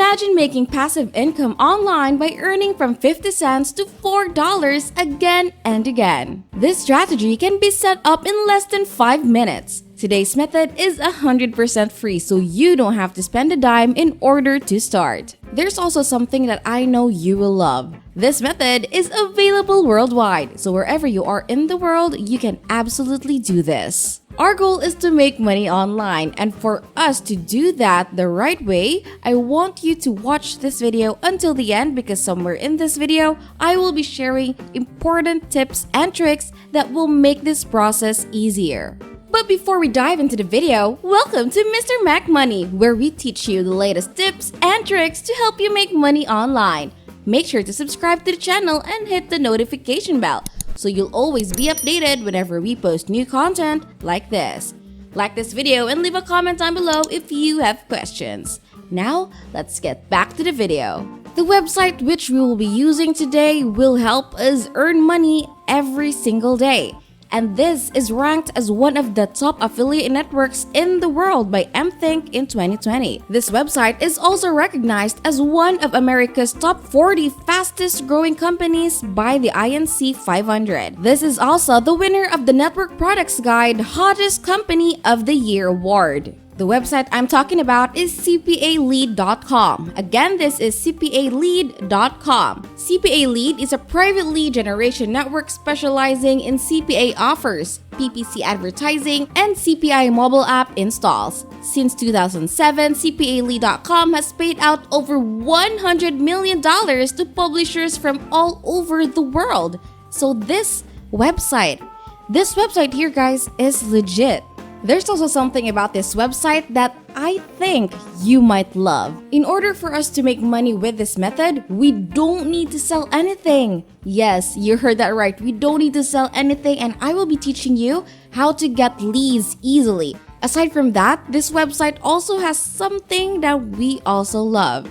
Imagine making passive income online by earning from 50 cents to $4 again and again. This strategy can be set up in less than 5 minutes. Today's method is 100% free, so you don't have to spend a dime in order to start. There's also something that I know you will love. This method is available worldwide, so wherever you are in the world, you can absolutely do this. Our goal is to make money online, and for us to do that the right way, I want you to watch this video until the end because somewhere in this video, I will be sharing important tips and tricks that will make this process easier. But before we dive into the video, welcome to Mr. Mac Money, where we teach you the latest tips and tricks to help you make money online. Make sure to subscribe to the channel and hit the notification bell so you'll always be updated whenever we post new content like this. Like this video and leave a comment down below if you have questions. Now, let's get back to the video. The website which we will be using today will help us earn money every single day. And this is ranked as one of the top affiliate networks in the world by MThink in 2020. This website is also recognized as one of America's top 40 fastest growing companies by the INC 500. This is also the winner of the Network Products Guide Hottest Company of the Year award. The website I'm talking about is CPALead.com. Again, this is CPALead.com. CPA Lead is a private lead generation network specializing in CPA offers, PPC advertising, and CPI mobile app installs. Since 2007, CPALead.com has paid out over $100 million to publishers from all over the world. So this website here, guys, is legit. There's also something about this website that I think you might love. In order for us to make money with this method, we don't need to sell anything. Yes, you heard that right. We don't need to sell anything, and I will be teaching you how to get leads easily. Aside from that, this website also has something that we also love.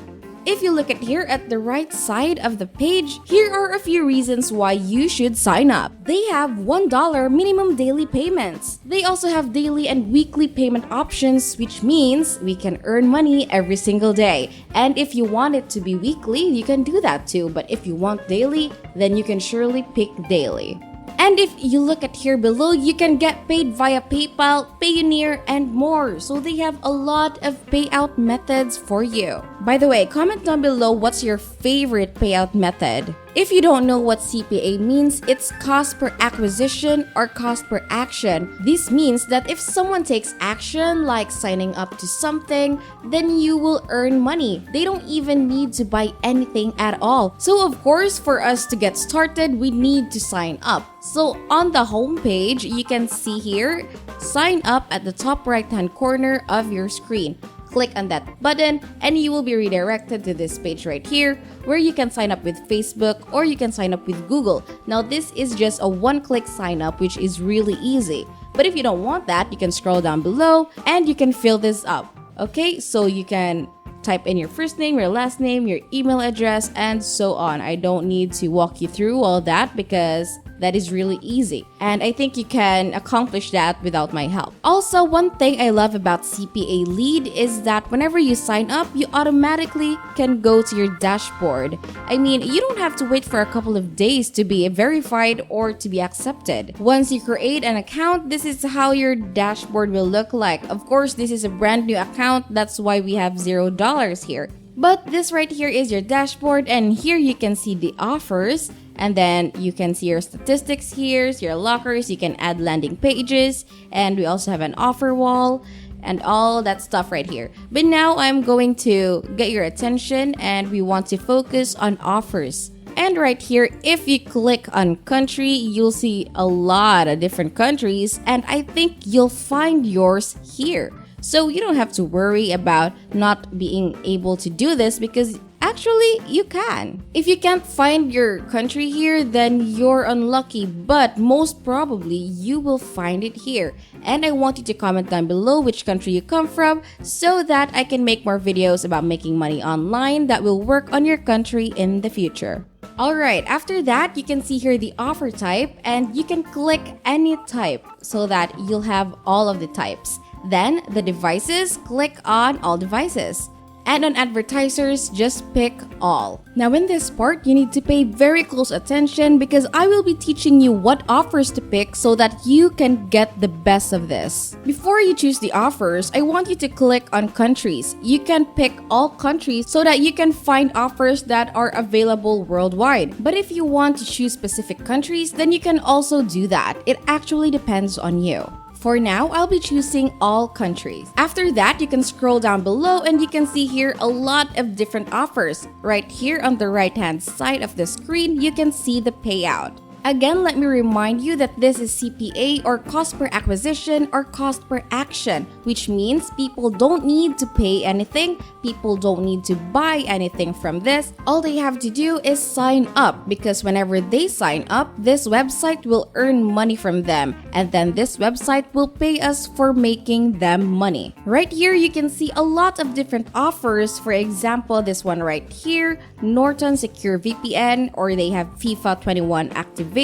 If you look at the right side of the page, here are a few reasons why you should sign up. They have $1 minimum daily payments. They also have daily and weekly payment options, which means we can earn money every single day. And if you want it to be weekly, you can do that too. But if you want daily, then you can surely pick daily. And if you look at here below, you can get paid via PayPal, Payoneer, and more. So they have a lot of payout methods for you. By the way, comment down below what's your favorite payout method. If you don't know what CPA means, it's cost per acquisition or cost per action. This means that if someone takes action like signing up to something, then you will earn money. They don't even need to buy anything at all. So of course, for us to get started, we need to sign up. So on the home page, you can see here, sign up at the top right hand corner of your screen. Click on that button and you will be redirected to this page right here where you can sign up with Facebook or you can sign up with Google. Now this is just a one-click sign up, which is really easy. But if you don't want that, you can scroll down below and you can fill this up. Okay, so you can type in your first name, your last name, your email address, and so on. I don't need to walk you through all that because that is really easy. And I think you can accomplish that without my help. Also, one thing I love about CPA Lead is that whenever you sign up, you automatically can go to your dashboard. I mean, you don't have to wait for a couple of days to be verified or to be accepted. Once you create an account, this is how your dashboard will look like. Of course, this is a brand new account. That's why we have $0 here. But this right here is your dashboard, and here you can see the offers. And then you can see your statistics here, your lockers, you can add landing pages, and we also have an offer wall and all that stuff right here. But now I'm going to get your attention and we want to focus on offers. And right here, if you click on country, you'll see a lot of different countries, and I think you'll find yours here. So you don't have to worry about not being able to do this because actually you can. If you can't find your country here, then you're unlucky, but most probably you will find it here. And I want you to comment down below which country you come from so that I can make more videos about making money online that will work on your country in the future. Alright, after that, you can see here the offer type, and you can click any type so that you'll have all of the types. Then the devices, click on all devices. And on advertisers, just pick all. Now in this part, you need to pay very close attention because I will be teaching you what offers to pick so that you can get the best of this. Before you choose the offers, I want you to click on countries. You can pick all countries so that you can find offers that are available worldwide. But if you want to choose specific countries, then you can also do that. It actually depends on you. For now, I'll be choosing all countries. After that, you can scroll down below and you can see here a lot of different offers. Right here on the right-hand side of the screen, you can see the payout. Again, let me remind you that this is CPA or cost per acquisition or cost per action, which means people don't need to pay anything, people don't need to buy anything from this. All they have to do is sign up because whenever they sign up, this website will earn money from them and then this website will pay us for making them money. Right here, you can see a lot of different offers. For example, this one right here, Norton Secure VPN, or they have FIFA 21 activation.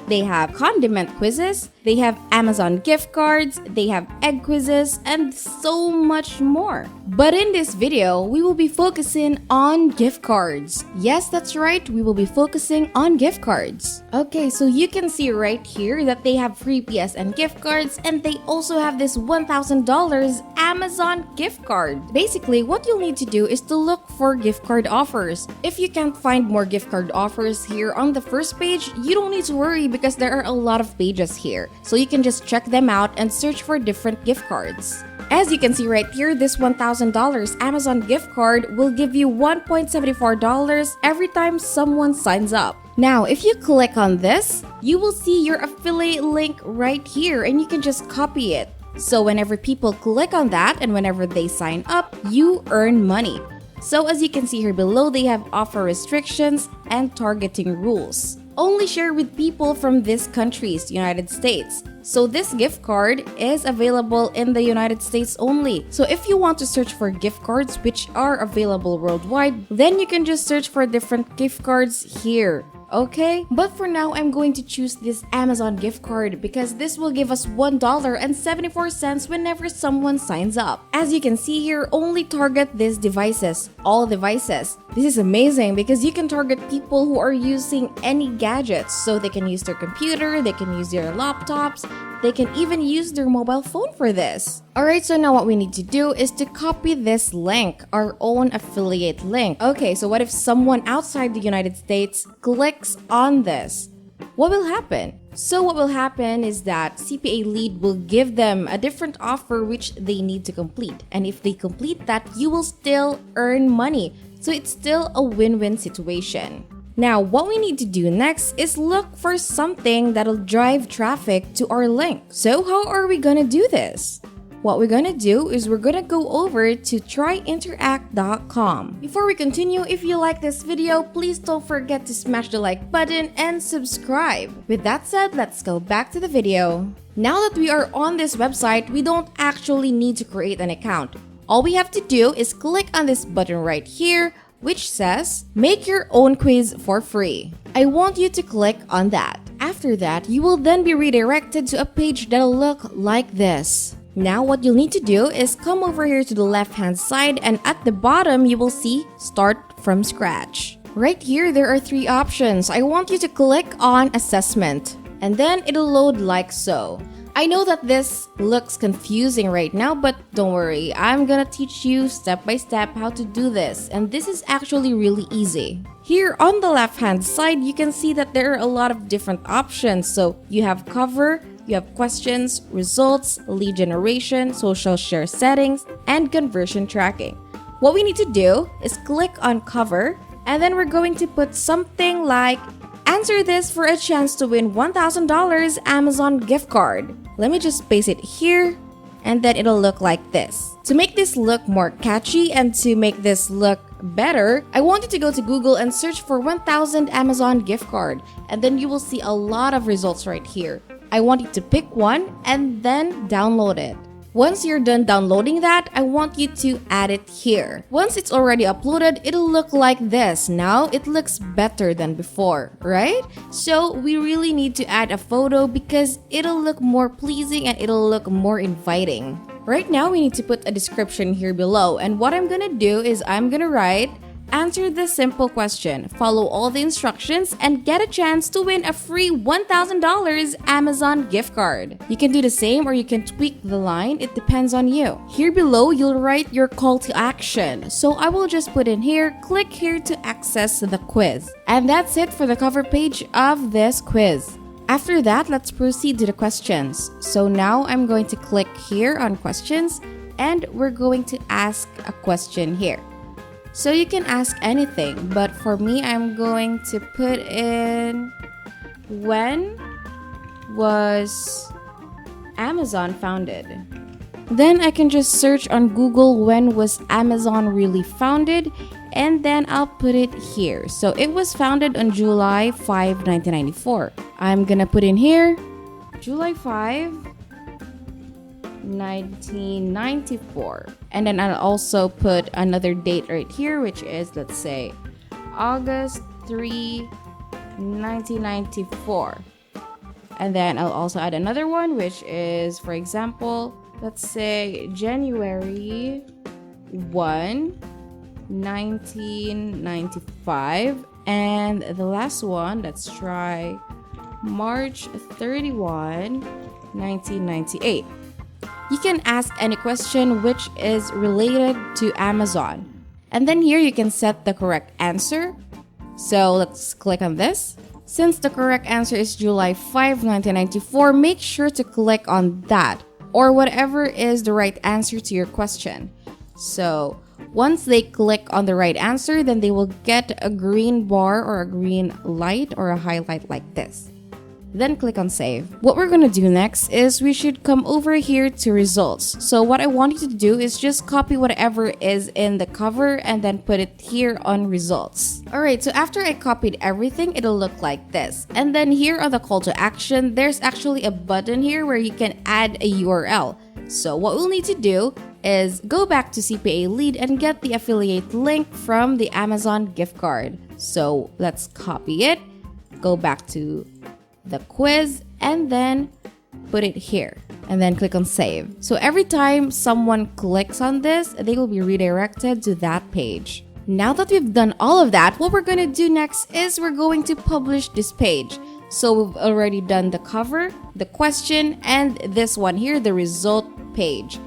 They have condiment quizzes, they have Amazon gift cards, they have egg quizzes, and so much more. But in this video, we will be focusing on gift cards. Yes, that's right, we will be focusing on gift cards. Okay, so you can see right here that they have free PSN gift cards and they also have this $1,000 Amazon gift card. Basically, what you'll need to do is to look for gift card offers. If you can't find more gift card offers here on the first page, you don't need to worry because there are a lot of pages here. So you can just check them out and search for different gift cards. As you can see right here, this $1,000 Amazon gift card will give you $1.74 every time someone signs up. Now, if you click on this, you will see your affiliate link right here and you can just copy it. So whenever people click on that and whenever they sign up, you earn money. So as you can see here below, they have offer restrictions and targeting rules. Only share with people from these countries, United States. So this gift card is available in the United States only. So if you want to search for gift cards which are available worldwide, then you can just search for different gift cards here. Okay? But for now, I'm going to choose this Amazon gift card because this will give us $1.74 whenever someone signs up. As you can see here, only target these devices, all devices. This is amazing because you can target people who are using any gadgets. So they can use their computer, they can use their laptops, they can even use their mobile phone for this. Alright, so now what we need to do is to copy this link, our own affiliate link. Okay, so what if someone outside the United States clicks on this? What will happen? So what will happen is that CPA Lead will give them a different offer which they need to complete. And if they complete that, you will still earn money. So it's still a win-win situation. Now, what we need to do next is look for something that'll drive traffic to our link. So how are we gonna do this? What we're gonna do is we're gonna go over to tryinteract.com. Before we continue, if you like this video, please don't forget to smash the like button and subscribe. With that said, let's go back to the video. Now that we are on this website, we don't actually need to create an account. All we have to do is click on this button right here, which says, make your own quiz for free. I want you to click on that. After that, you will then be redirected to a page that'll look like this. Now what you'll need to do is come over here to the left-hand side and at the bottom you will see Start from Scratch. Right here, there are three options. I want you to click on Assessment and then it'll load like so. I know that this looks confusing right now, but don't worry. I'm gonna teach you step by step how to do this, and this is actually really easy. Here on the left-hand side, you can see that there are a lot of different options. So you have cover, you have questions, results, lead generation, social share settings, and conversion tracking. What we need to do is click on cover, and then we're going to put something like, answer this for a chance to win $1,000 Amazon gift card. Let me just paste it here and then it'll look like this. To make this look more catchy and to make this look better, I want you to go to Google and search for 1,000 Amazon gift card and then you will see a lot of results right here. I want you to pick one and then download it. Once you're done downloading that, I want you to add it here. Once it's already uploaded, it'll look like this. Now it looks better than before, right? So we really need to add a photo because it'll look more pleasing and it'll look more inviting. Right now, we need to put a description here below, and what I'm gonna do is I'm gonna write, answer this simple question, follow all the instructions, and get a chance to win a free $1,000 Amazon gift card. You can do the same or you can tweak the line, it depends on you. Here below, you'll write your call to action. So I will just put in here, click here to access the quiz. And that's it for the cover page of this quiz. After that, let's proceed to the questions. So now I'm going to click here on questions and we're going to ask a question here. So you can ask anything, but for me, I'm going to put in, when was Amazon founded? Then I can just search on Google, when was Amazon really founded? And then I'll put it here. So it was founded on July 5, 1994. I'm gonna put in here, July 5, 1994. And then I'll also put another date right here, which is, let's say, August 3, 1994. And then I'll also add another one, which is, for example, let's say January 1, 1995. And the last one, let's try March 31, 1998. You can ask any question which is related to Amazon. And then here you can set the correct answer. So let's click on this. Since the correct answer is July 5, 1994, make sure to click on that or whatever is the right answer to your question. So once they click on the right answer, then they will get a green bar or a green light or a highlight like this. Then click on save. What we're gonna do next is we should come over here to results. So what I want you to do is just copy whatever is in the cover and then put it here on results. Alright, so after I copied everything, it'll look like this. And then here on the call to action, there's actually a button here where you can add a URL. So what we'll need to do is go back to CPA Lead and get the affiliate link from the Amazon gift card. So let's copy it, go back to the quiz, and then put it here. And then click on save. So every time someone clicks on this, they will be redirected to that page. Now that we've done all of that, what we're going to do next is we're going to publish this page. So we've already done the cover, the question, and this one here, the result page.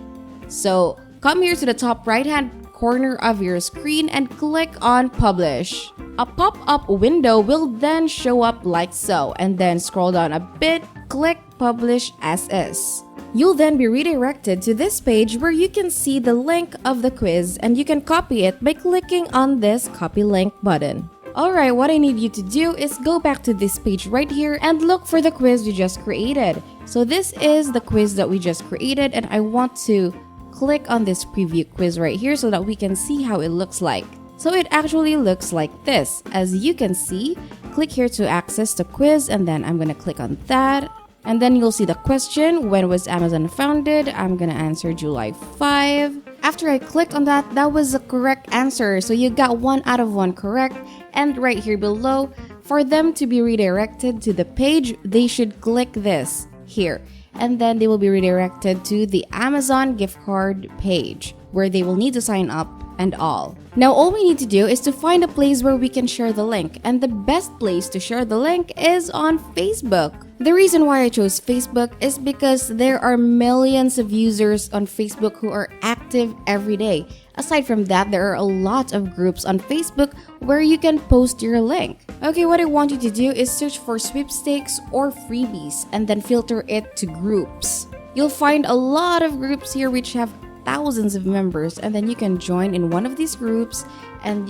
So come here to the top right hand corner of your screen and click on publish. A pop-up window will then show up like so, and then scroll down a bit, click publish as is. You'll then be redirected to this page where you can see the link of the quiz and you can copy it by clicking on this copy link button. Alright, what I need you to do is go back to this page right here and look for the quiz we just created. So this is the quiz that we just created, and I want to click on this preview quiz right here so that we can see how it looks like. So it actually looks like this. As you can see, click here to access the quiz, and then I'm gonna click on that. And then you'll see the question, when was Amazon founded? I'm gonna answer July 5. After I clicked on that, that was the correct answer. So you got 1 out of 1 correct. And right here below, for them to be redirected to the page, they should click this here. And then they will be redirected to the Amazon gift card page where they will need to sign up and all. Now all we need to do is to find a place where we can share the link, and the best place to share the link is on Facebook. The reason why I chose Facebook is because there are millions of users on Facebook who are active every day. Aside from that, there are a lot of groups on Facebook where you can post your link. Okay, what I want you to do is search for sweepstakes or freebies and then filter it to groups. You'll find a lot of groups here which have thousands of members, and then you can join in one of these groups and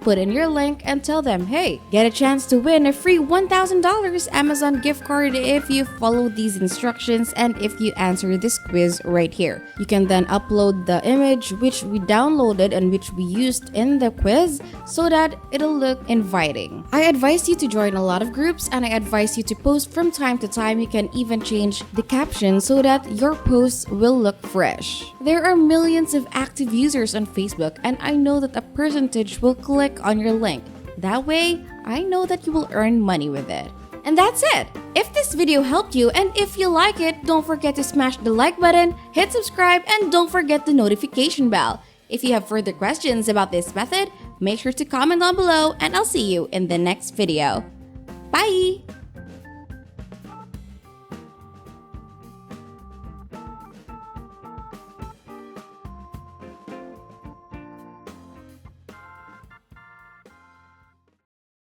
put in your link and tell them, hey, get a chance to win a free $1,000 Amazon gift card if you follow these instructions and if you answer this quiz right here. You can then upload the image which we downloaded and which we used in the quiz so that it'll look inviting. I advise you to join a lot of groups, and I advise you to post from time to time. You can even change the caption so that your posts will look fresh. There are millions of active users on Facebook, and I know that a percentage will click on your link. That way, I know that you will earn money with it. And that's it! If this video helped you and if you like it, don't forget to smash the like button, hit subscribe, and don't forget the notification bell. If you have further questions about this method, make sure to comment down below and I'll see you in the next video. Bye!